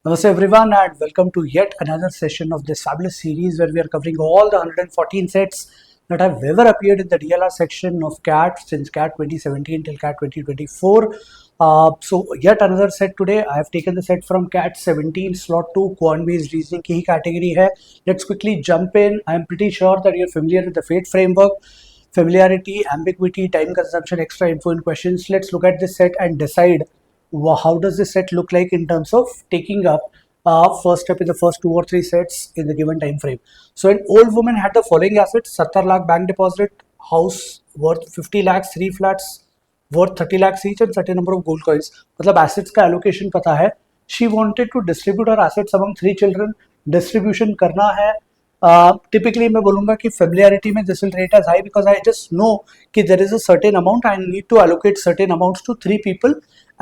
Namaste everyone and welcome to yet another session of this fabulous series where we are covering all the 114 sets that have ever appeared in the DLR section of CAT since CAT 2017 till CAT 2024. So yet another set today. I have taken the set from CAT 17 slot 2 quant based reasoning की ही category है. Let's quickly jump in. I am pretty sure that you're familiar with the FATE framework. Familiarity, ambiguity, time consumption, extra info in questions. Let's look at this set and decide how does this set look like in terms of taking up first step in the first 2 or 3 sets in the given time frame. So an old woman had the following assets: 70 lakh bank deposit, house worth 50 lakhs, 3 flats worth 30 lakhs each and certain number of gold coins. मतलब assets का allocation पता है. She wanted to distribute her assets among 3 children. Distribution करना है. Typically मैं बोलूँगा कि familiarity में this will rate as high because I just know कि there is a certain amount I need to allocate certain amounts to 3 people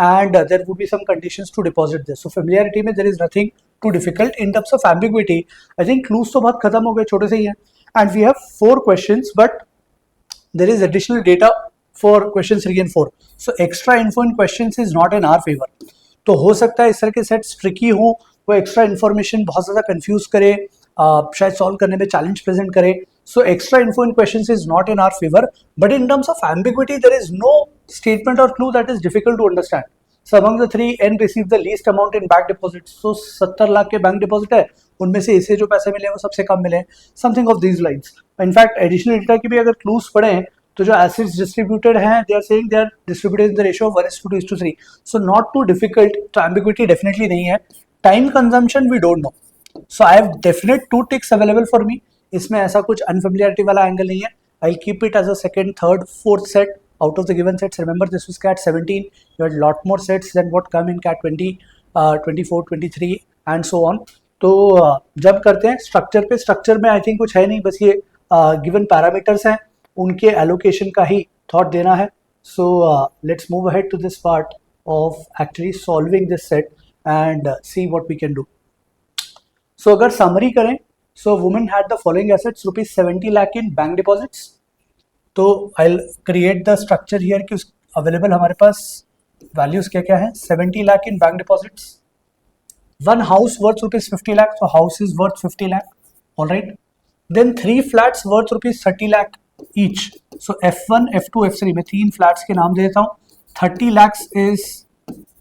and there would be some conditions to deposit this. So familiarity में there is nothing too difficult. In terms of ambiguity, I think clues तो बहुत खत्म हो गए, छोटे से ही हैं. And we have 4 questions, but there is additional data for questions 3 and 4. So extra info in questions is not in our favor. तो हो सकता है इस तरह के सेट्स ट्रिकी हो, वो एक्स्ट्रा इन्फॉर्मेशन बहुत ज़्यादा कंफ्यूज करे, शायद सॉल्व करने में चैलेंज प्रेजेंट करे. So extra info in questions is not in our favour, but in terms of ambiguity there is no statement or clue that is difficult to understand. So among the 3, N received the least amount in bank deposits. So 70 lakh के bank deposit है, उनमें से इसे जो पैसे मिले वो सबसे कम मिले. Something of these lines. In fact additional data की भी अगर क्लूज पढ़ें तो जो एसिड्स डिस्ट्रीब्यूटेड हैं they are saying they are distributed in the ratio of 1:2:3. So not too difficult. तो एम्बिग्विटी डेफिनेटली नहीं है. Time consumption we don't know. So I have definite 2 ticks available for me. इसमें ऐसा कुछ unfamiliarity वाला angle नहीं है. I will keep it as a second, third, fourth set out of the given sets. Remember this was CAT 17. You had a lot more sets than what come in CAT 20, 24, 23 and so on. तो जब करते हैं structure पे, structure में I think कुछ है नहीं, बस ये गिवन पैरामीटर्स हैं, उनके एलोकेशन का ही थॉट देना है. So let's move ahead to this part of actually solving this set and see what we can do. So अगर समरी करें, so women had the following assets: ₹70 lakh in bank deposits. तो I create the structure here कि available हमारे पास values क्या क्या है. 70 lakh in bank deposits, one house worth ₹50 lakh, तो house is worth 50 lakh. Alright. Then 3 flats worth ₹30 lakh each. So F1, F2, F3 में 3 flats के नाम दे देता हूँ. 30 lakhs is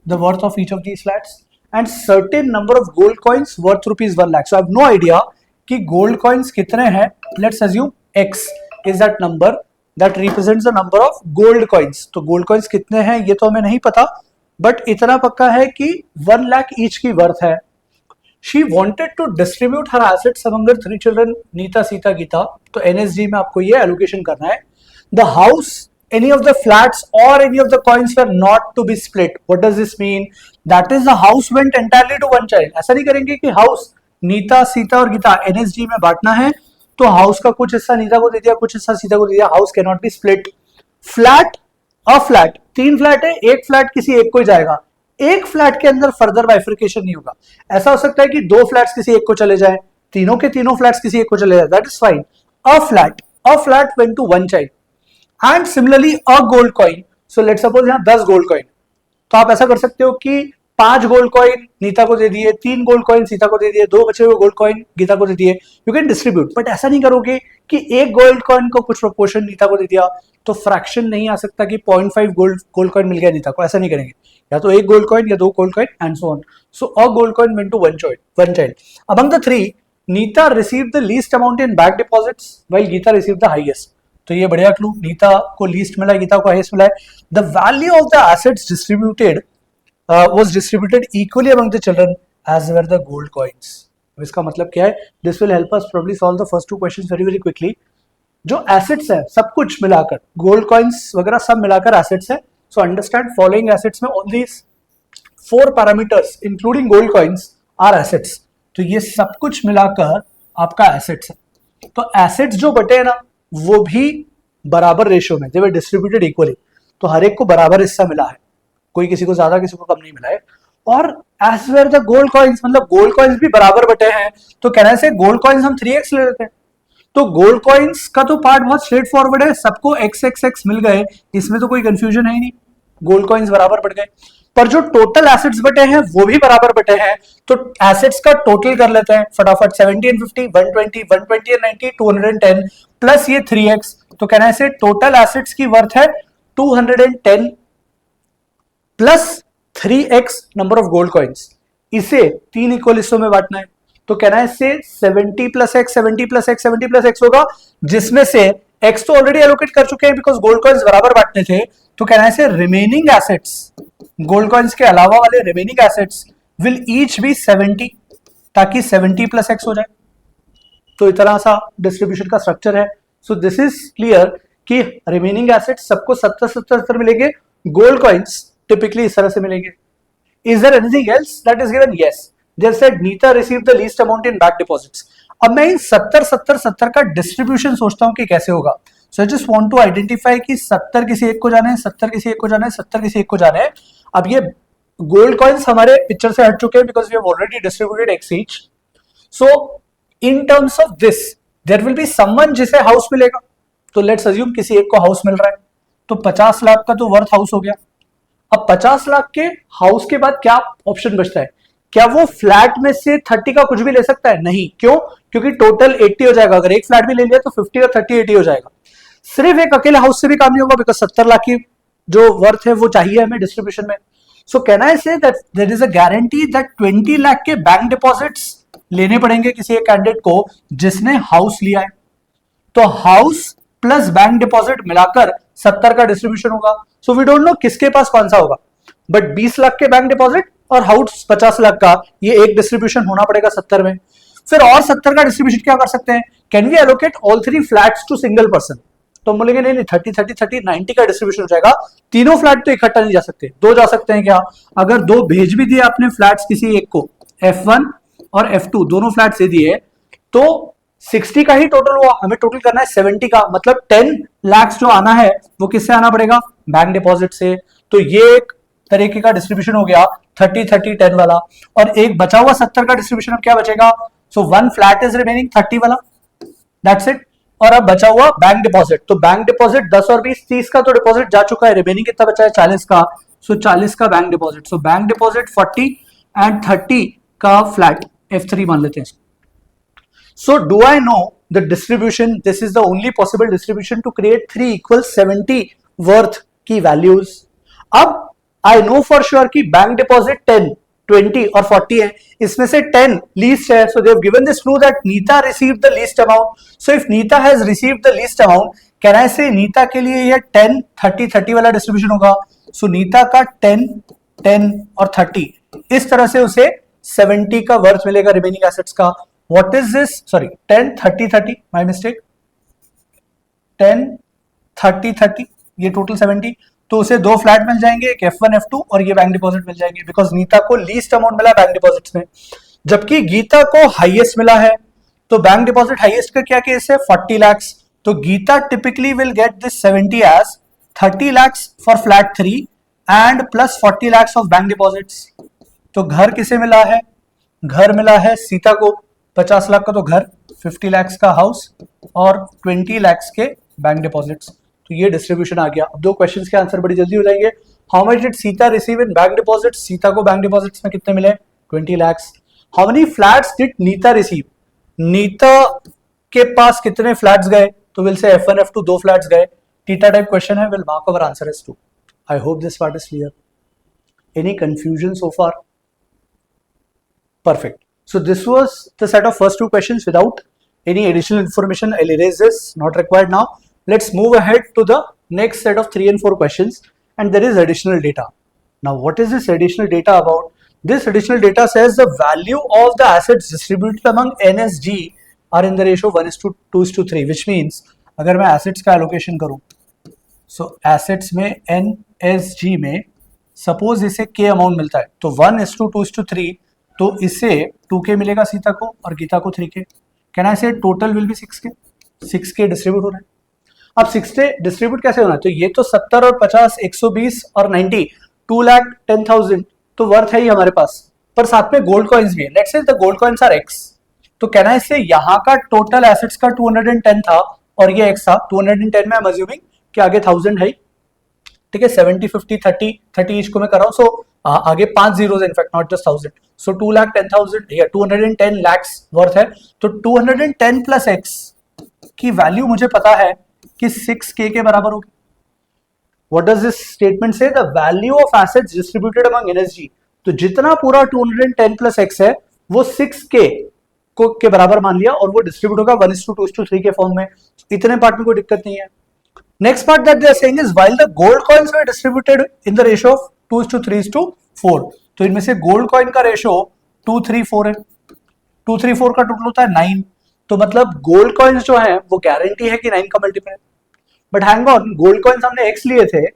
the worth of each of these flats and certain number of gold coins worth ₹1 lakh. So I have no idea कि gold coins कितने हैं. Let's assume X is that number that represents the number of gold coins. तो gold coins कितने हैं ये तो हमें नहीं पता, बट इतना पक्का है कि 1 लाख ईच की वर्थ है. She wanted to distribute her assets among her 3 children, Nita, Sita, Gita. तो NSG में आपको ये allocation करना है. The house, any of the flats or any of the coins were not to be split. What does this mean? That is the house went entirely to one child. ऐसा नहीं करेंगे कि house Nita, Sita और Gita NSG में बांटना है तो house का कुछ हिस्सा नीता को दे दिया, कुछ हिस्सा सीता को दे दिया. House can not B split. Flat, a flat, 3 flat है, एक फ्लैट किसी एक को ही जाएगा. एक फ्लैट के अंदर फर्दर बाइफर्केशन नहीं होगा. ऐसा हो सकता है कि 2 फ्लैट्स किसी एक को चले जाए, तीनों के तीनों फ्लैट्स किसी एक को चले जाए, that is fine. A flat went to one child. And similarly a gold coin. So let's suppose यहाँ 10 गोल्ड कॉइन. तो आप ऐसा कर सकते हो कि 5 गोल्ड कॉइन नीता को दे दिए, 3 गोल्ड कॉइन सीता को दे दिए, 2 बचे हुए गोल्ड कॉइन गीता को दे दिए. यू कैन डिस्ट्रीब्यूट, बट ऐसा नहीं करोगे कि एक गोल्ड कॉइन को कुछ प्रोपोर्शन नीता को दे दिया. तो फ्रैक्शन नहीं आ सकता कि 0.5 गोल्ड कॉइन मिल गया नीता को. ऐसा नहीं करेंगे. या तो एक गोल्ड कॉइन या 2 gold coin and so on. So a gold coin went to one child. Among the 3, Nita received the least amount in bank deposits while Gita received the highest. तो ये बढ़िया क्लू. नीता को लीस्ट मिला, गीता को हाईएस्ट मिला है. The value of the assets distributed was distributed equally among the children as were the gold coins. इसका मतलब क्या है? This will help us probably solve the first 2 questions very very quickly. जो assets है सब कुछ मिलाकर, gold coins वगैरह सब मिलाकर assets है. So understand following assets में all these 4 parameters including gold coins are assets. तो ये सब कुछ मिलाकर आपका assets है. तो assets जो बटे हैं ना वो भी बराबर रेशियो में, they were distributed equally. तो हर एक को बराबर हिस्सा मिला है, कोई किसी को ज्यादा किसी को कम नहीं मिला है. और as were the gold coins, मतलब गोल्ड कॉइन्स भी बराबर बटे हैं. तो कहना से गोल्ड कॉइन्स हम 3x ले लेते हैं. तो गोल्ड कॉइन्स का तो पार्ट बहुत स्ट्रेट फॉरवर्ड है, सबको x मिल गए, इसमें तो कोई कंफ्यूजन है ही नहीं. गोल्ड कॉइन्स बराबर बढ़ गए, पर जो टोटल एसेट्स बटे हैं वो भी बराबर बटे हैं, तो एसेट्स का टोटल कर लेते हैं फटाफट। 70 and 50, 120, 120 and 90, 210 प्लस ये 3x, तो कहना है टोटल एसेट्स की वर्थ है 210 plus 3x number of gold coins. इसे 3 इक्वल हिस्सों में बांटना है, तो कहना है 70 plus x 70 plus x 70 plus x होगा, जिसमें से x तो ऑलरेडी एलोकेट कर चुके हैं बिकॉज गोल्ड कॉइन्स बराबर बांटने थे, तो कहना है रिमेनिंग एसेट्स, गोल्ड कॉइन्स के अलावा वाले remaining assets will each be 70, ताकि 70 प्लस एक्स हो जाए। तो इतना सा डिस्ट्रीब्यूशन का स्ट्रक्चर है। सो दिस इज क्लियर कि रिमेनिंग एसेट्स सबको 70-70 मिलेंगे, गोल्ड कॉइन्स टिपिकली इस तरह से मिलेंगे। Is there anything else that is given? Yes. They said Neeta received the least amount in bank deposits. अब मैं इन 70-70-70 का डिस्ट्रीब्यूशन सोचता हूं कि कैसे होगा। So I just want to identify कि 70 किसी एक को जाना है, 70 किसी एक को जाना है, 70 किसी एक को जाना है। अब ये गोल्ड कॉइन्स हमारे पिक्चर से हट चुके हैं because we have already distributed X each. So in terms of this there will be someone जिसे हाउस मिलेगा, तो लेट्स अज्यूम किसी एक को हाउस मिल रहा है, तो 50 लाख का तो वर्थ हाउस हो गया। अब 50 लाख के हाउस के बाद क्या ऑप्शन बचता है? क्या वो फ्लैट में से 30 का कुछ भी ले सकता है? नहीं। क्यों? क्योंकि टोटल 80 हो जाएगा। अगर एक फ्लैट भी ले लिया तो 50 और 30 80 हो जाएगा। सिर्फ एक अकेले हाउस से भी काम नहीं होगा बिकॉज 70 लाख की जो वर्थ है वो चाहिए हमें डिस्ट्रीब्यूशन में। सो can I say that there is a guarantee that 20 lakh के बैंक डिपॉजिट्स लेने पड़ेंगे किसी एक कैंडिडेट को जिसने हाउस लिया है। तो हाउस प्लस बैंक डिपॉजिट मिलाकर 70 का डिस्ट्रीब्यूशन होगा। सो वी डोंट नो किसके पास कौन सा होगा, बट 20 लाख के बैंक डिपॉजिट और हाउस 50 लाख का, ये एक डिस्ट्रीब्यूशन होना पड़ेगा 70 में। फिर और 70 का डिस्ट्रीब्यूशन क्या कर सकते हैं? Can we allocate all 3 flats to single person? तो हम बोलेंगे नहीं 30-30-30 90 का डिस्ट्रीब्यूशन हो जाएगा। तीनों फ्लैट तो इकट्ठा नहीं जा सकते, दो जा सकते हैं। क्या अगर दो भेज भी दिए आपने फ्लैट्स किसी एक को, F1 और F2 दोनों फ्लैट्स दे दिए, तो 60 का ही टोटल हुआ, हमें टोटल करना है 70 का, मतलब 10 लाख जो आना है वो किससे आना पड़ेगा? बैंक डिपॉजिट से। तो ये एक तरीके का डिस्ट्रीब्यूशन हो गया 30-30-10 वाला। और एक बचा हुआ 70 का डिस्ट्रीब्यूशन अब क्या बचेगा? So one flat is remaining 30 वाला, दैट्स इट। और अब बचा हुआ बैंक डिपॉजिट, तो बैंक डिपॉजिट 10 और 20 30 का तो डिपॉजिट जा चुका है, रिमेनिंग कितना बचा है? 40 का। सो 40 का bank deposit, so bank deposit 40 and 30 का फ्लैट F3 मान लेते हैं। So do I know the distribution? This is the only possible distribution to create 3 equal 70 worth की values. अब I know for sure कि बैंक डिपॉजिट 10, 20 और 40 है, इसमें से 10 least है, so they have given this clue that Neeta received the least amount. So if Neeta has received the least amount, can I say Neeta के लिए ये 10, 30, 30 वाला डिस्ट्रीब्यूशन होगा? So Neeta का 10, 10 और 30, इस तरह से उसे 70 का वर्थ मिलेगा रिमेनिंग एसेट्स का। What is this? Sorry, 10, 30, 30, my mistake. 10, 30, 30, ये टोटल 70, तो उसे दो फ्लैट मिल जाएंगे, एक F1, F2 और ये बैंक डिपॉजिट मिल जाएंगे बिकॉज नीता को लीस्ट अमाउंट मिला बैंक डिपॉजिट्स में, जबकि गीता को हाईएस्ट मिला है। तो बैंक डिपॉजिट हाईएस्ट का क्या केस है? 40 lakhs। तो Gita typically will get this 70 as 30 lakhs for flat 3 and plus 40 lakhs of bank deposits. तो घर किसे मिला है? घर मिला है सीता को, 50 लाख का तो घर, 50 lakhs का हाउस और 20 lakhs के बैंक डिपॉजिट्स। तो ये डिस्ट्रीब्यूशन आ गया। अब दो क्वेश्चंस के आंसर बड़ी जल्दी हो जाएंगे। How much did Sita receive in bank deposits? Sita को बैंक डिपॉजिट्स में कितने मिले? 20 lakhs। How many flats did Nita receive? Nita के पास कितने फ्लैट्स गए? तो विल से F1, F2 दो फ्लैट्स गए। टीटा टाइप क्वेश्चन है, will mark our answer as 2। I hope this part is clear. Any confusion so far? Perfect. So this was the set of first two questions without any additional information. I'll erase this, not required now. Let's move ahead to the next set of 3 and 4 questions, and there is additional data. Now what is this additional data about? This additional data says the value of the assets distributed among NSG are in the ratio 1:2:3, which means अगर मैं assets का allocation करूँ, so assets में NSG में suppose इसे K amount मिलता है, तो 1:2:3, तो इससे 2K मिलेगा सीता को और गीता को 3K। कैन आई से total will be 6K। 6K distribute हो रहा है। अब 6K डिस्ट्रीब्यूट कैसे होना है? तो ये तो 70 और 50, 120 और 90, 2,10,000 तो वर्थ है ही हमारे पास, पर साथ में गोल्ड कॉइन्स भी है। Let's say the gold coins are X। तो कहना है इससे यहाँ का टोटल एसेट्स का 210 था और ये X था। 210 में आई एम अज्यूमिंग कि आगे 1000 है, ठीक है, 70 50 30 30 ईच को मैं कर रहा हूँ. सो आगे 5 जीरोस इनफैक्ट, नॉट जस्ट 1000. सो 2,10,000 या 210 lakhs वर्थ है. तो 210 प्लस एक्स की वैल्यू मुझे पता है कि 6k के बराबर होगी. What does this statement say? The value of assets distributed among NSG. तो जितना पूरा 210 प्लस एक्स है वो 6k को के बराबर मान लिया और वो डिस्ट्रीब्यूट होगा 1:2:3 के फॉर्म में. इतने पार्ट में कोई दिक्कत नहीं है. Next part that they are saying is while the gold coins were distributed in the ratio of 2:3:4. तो इनमें से गोल्ड कॉइन का रेशियो 2:3:4 है. 2:3:4 का टोटल होता है 9. तो मतलब गोल्ड कॉइन्स जो है वो गारंटी है कि 9 का मल्टीपल है. But hang on, gold coins हमने x लिए थे,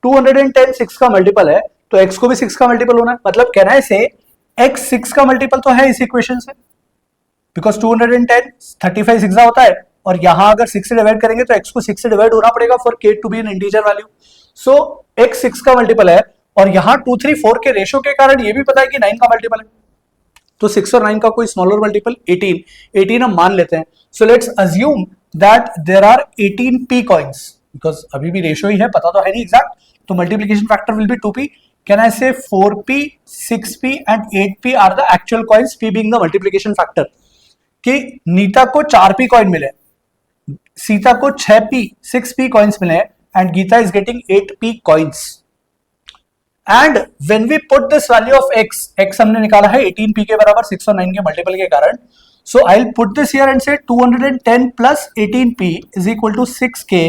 210 6 का मल्टीपल है, तो x को भी 6 का मल्टीपल होना है. मतलब कहना है से x 6 का मल्टीपल तो है इस इक्वेशन से, बिकॉज 210 35 6 होता है और यहां अगर 6 से डिवाइड करेंगे तो x को 6 से डिवाइड होना पड़ेगा for k to be an integer value. So x 6 का मल्टीपल है और यहां 2:3:4 के रेशियो के कारण ये भी पता है कि 9 का मल्टीपल है. तो 6 और 9 का कोई स्मॉलर मल्टीपल 18 हम मान लेते हैं. So let's assume that there are 18 p coins, because अभी भी रेशियो ही है, पता तो है नहीं एग्जैक्ट. तो multiplication factor will be 2p. Can I say 4p 6p and 8p are the actual coins, p being the multiplication factor. कि नीता को 4p कॉइन मिले, सीता को 6p कॉइन्स मिले and Gita is getting 8p coins. And when we put this value of x हमने निकाला है 18p के बराबर 6 और 9 के मल्टीपल के कारण. So I'll put this here and say 210 plus 18p is equal to 6k.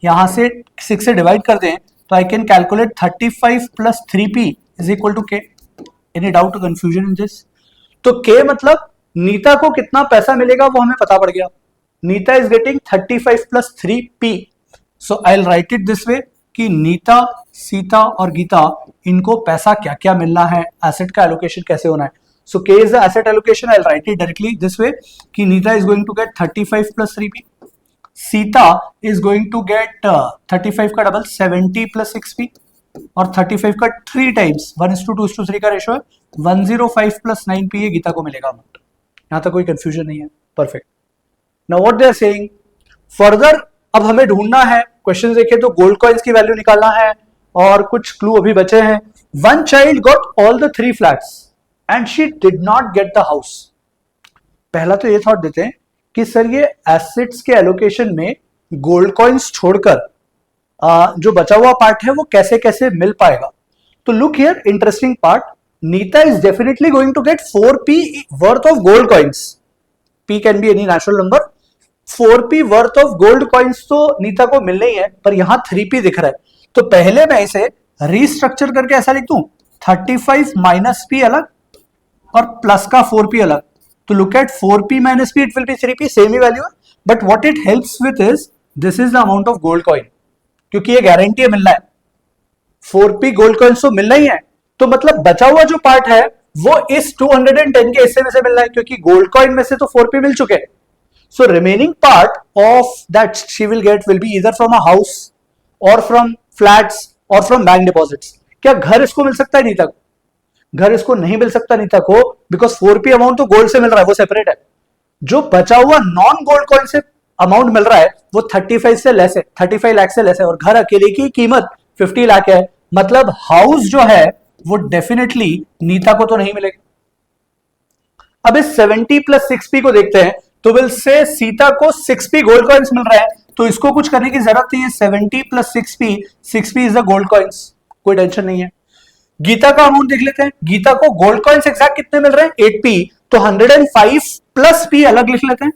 यहां से 6 से डिवाइड कर दें तो I can calculate 35 plus 3p is equal to k. Any doubt or confusion in this? तो k मतलब नीता को कितना पैसा मिलेगा वो हमें पता पड़ गया. Nita is getting 35 plus 3p. So I'll write it this way कि नीता, सीता और गीता इनको पैसा क्या क्या मिलना है, एसेट का एलोकेशन कैसे होना है. So K is the asset allocation. I'll write it directly this way कि Nita is going to get 35 plus 3p. Sita is going to get 35 का डबल 70 plus 6p और 35 का 3 टाइम्स 1:2:3 का रेशियो है 105 plus 9p. ये गीता को मिलेगा amount. यहाँ तक कोई कंफ्यूजन नहीं है. Perfect. Now what they are saying further, अब हमें ढूंढना है, क्वेश्चन देखें तो गोल्ड कॉइन्स की वैल्यू निकालना है और कुछ क्लू अभी बचे हैं. One child got all the 3 flats and she did not get the house. पहला तो ये थॉट देते हैं कि सर ये एसेट्स के एलोकेशन में गोल्ड कॉइन्स छोड़कर जो बचा हुआ पार्ट है वो कैसे कैसे मिल पाएगा. तो look here, interesting part. Nita is definitely going to get 4p worth of gold coins. p can be any natural number. 4p worth of gold coins तो नीता को मिलने ही है, पर यहां 3p दिख रहा है. तो पहले मैं इसे रीस्ट्रक्चर करके ऐसा लिख दूं 35 माइनस p अलग और प्लस का 4p अलग. तो look at 4p minus p, it will be 3p, same ही वैल्यू है. But what it helps with is this is the amount of gold coin, क्योंकि ये गारंटी है मिलना है. 4p गोल्ड कॉइन्स तो मिलना ही है, तो मतलब बचा हुआ जो पार्ट है वो इस 210 के हिस्से में से मिलना है, क्योंकि गोल्ड कॉइन में से तो 4p मिल चुके. So remaining part of that she will get will be either from a house और फ्रॉम फ्लैट्स और फ्रॉम बैंक डिपॉजिट्स. क्या घर इसको मिल सकता है नीता को? घर इसको नहीं मिल सकता नीता को, बिकॉज 4p अमाउंट तो गोल्ड से मिल रहा है, वो सेपरेट है. जो बचा हुआ नॉन गोल्ड कॉइन से अमाउंट मिल रहा है वो 35 से लेस है, 35 लाख से लेस है, और घर अकेले की कीमत 50 लाख है. मतलब हाउस जो है वो डेफिनेटली नीता को तो नहीं मिलेगा. अब इस 70 प्लस 6p को देखते हैं तो विल से सीता को 6p गोल्ड कॉइन्स मिल रहा है, तो इसको कुछ करने की जरूरत नहीं है. 70 plus 6p is the gold coins, कोई टेंशन नहीं है. गीता का अमाउंट देख लेते हैं. गीता को गोल्ड कॉइन्स एग्जैक्ट कितने मिल रहे हैं? 8p. तो 105 प्लस p अलग लिख लेते हैं.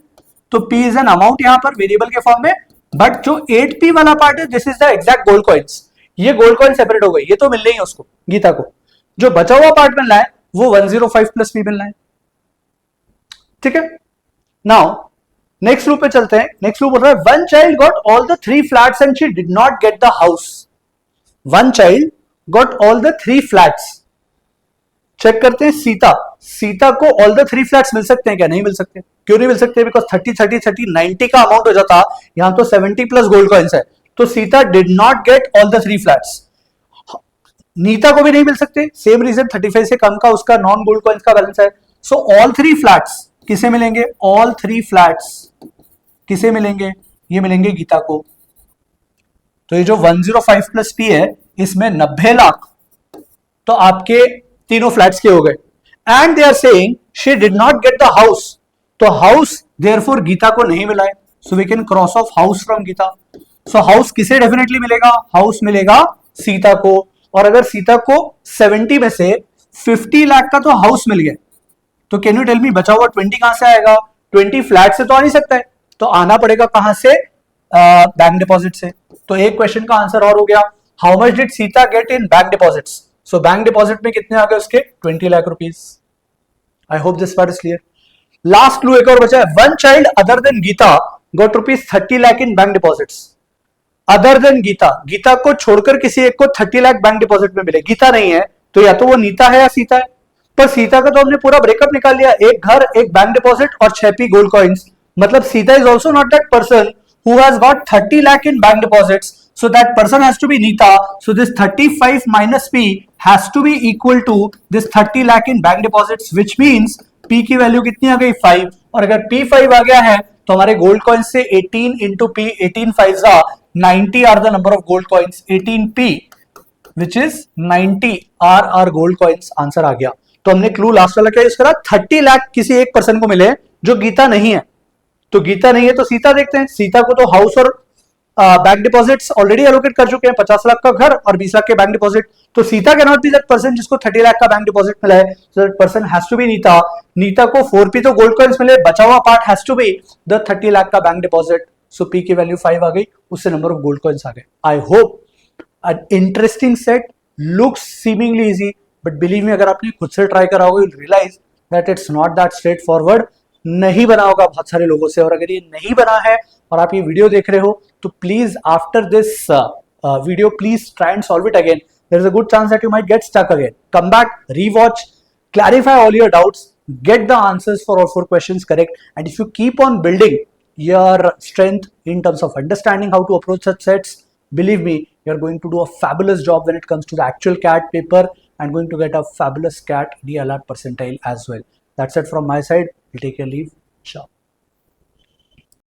तो p इज एन अमाउंट यहां पर वेरिएबल के फॉर्म में, बट जो 8p वाला पार्ट है this is the exact gold coins. ये गोल्ड कॉइन सेपरेट हो गई, ये तो मिल रही है उसको गीता को. जो बचा हुआ पार्ट मिलना है वो 105 प्लस p मिलना है. ठीक है. नाउ नेक्स्ट लूप पे चलते हैं. नेक्स्ट लूप बोल रहा है one child got all the 3 flats and she did not get the house. One child got all the 3 flats. Check करते हैं सीता को all the 3 flats मिल सकते हैं क्या? नहीं मिल सकते. क्यों नहीं मिल सकते? बिकॉज 30 30 30 90 का अमाउंट हो जाता, यहां तो 70 प्लस गोल्ड कॉइन्स है. तो Sita did not get all the 3 flats. Nita को भी नहीं मिल सकते, सेम रीजन, 35 से कम का उसका नॉन गोल्ड कॉइन्स का बैलेंस है. सो ऑल 3 फ्लैट्स किसे मिलेंगे? ऑल 3 फ्लैट्स किसे मिलेंगे? ये मिलेंगे गीता को. तो ये जो 105 प्लस p है इसमें 90 लाख तो आपके तीनों फ्लैट्स के हो गए. And they are saying she did not get the house, तो हाउस देयरफॉर गीता को नहीं मिला है. So we can cross off house from Gita. So house किसे डेफिनेटली मिलेगा? हाउस मिलेगा सीता को. और अगर सीता को 70 में से 50 लाख का तो हाउस मिल गया, तो कैन यू टेल मी बचा हुआ 20 कहां से आएगा? 20 फ्लैट से तो आ नहीं सकता है, तो आना पड़ेगा कहां से? बैंक डिपॉजिट से. तो एक क्वेश्चन का आंसर और हो गया. How much did Sita get in bank deposits? So bank deposit में कितने आ गए उसके? 20 lakh rupees. I hope this part is clear. Last clue एक और बचा है. One child other than Gita got rupees 30 lakh in bank deposits. Other than Gita, Gita को छोड़कर किसी एक को 30 लाख बैंक डिपॉजिट में मिले. गीता नहीं है तो या तो वो नीता है या सीता है. पर सीता का तो हमने पूरा ब्रेकअप निकाल लिया. एक घर, एक बैंक डिपॉजिट और 6 पी गोल्ड कॉइन्स. मतलब Sita is also not that person who has got 30 lakh in bank deposits. So that person has to be Neeta. So this 35 minus P has to be equal to this 30 lakh in bank deposits, which means P की value कितनी आ गई? 5. और अगर P 5 आ गया है तो हमारे gold coins से 18 into P, 18 5 90 are the number of gold coins. 18P which is 90 are our gold coins. Answer आ गया. तो हमने क्लू लास्ट वाला क्या यूज करा? 30 लाख किसी एक पर्सन को मिले जो गीता नहीं है. तो गीता नहीं है तो सीता देखते हैं. सीता को तो हाउस और बैंक डिपॉजिट्स ऑलरेडी एलोकेट कर चुके हैं. 50 लाख का घर और 20 लाख के बैंक डिपॉजिट. तो Sita can not be that person जिसको 30 लाख का बैंक डिपॉजिट मिला है. So that person has to be Nita. Nita को 4P तो गोल्ड कॉइन्स मिले, बचा हुआ part has to be the 30 lakh का बैंक डिपॉजिट. सो P की वैल्यू 5 आ गई, उससे नंबर ऑफ गोल्ड कॉइन्स आ गए. I hope an interesting set, looks seemingly easy, but believe me अगर आपने खुद से ट्राई करा होगा you'll realize that it's not that straightforward. नहीं बना होगा बहुत सारे लोगों से. और अगर ये नहीं बना है और आप ये वीडियो देख रहे हो तो please after this video please try and solve it again. There is a good chance that you might get stuck again. Come back, rewatch, clarify all your doubts, get the answers for all 4 questions correct, and if you keep on building your strength in terms of understanding how to approach such sets, believe me, you're going to do a fabulous job when it comes to the actual CAT paper and going to get a fabulous CAT DLR percentile as well. That's it from my side. We'll take your leave. Ciao.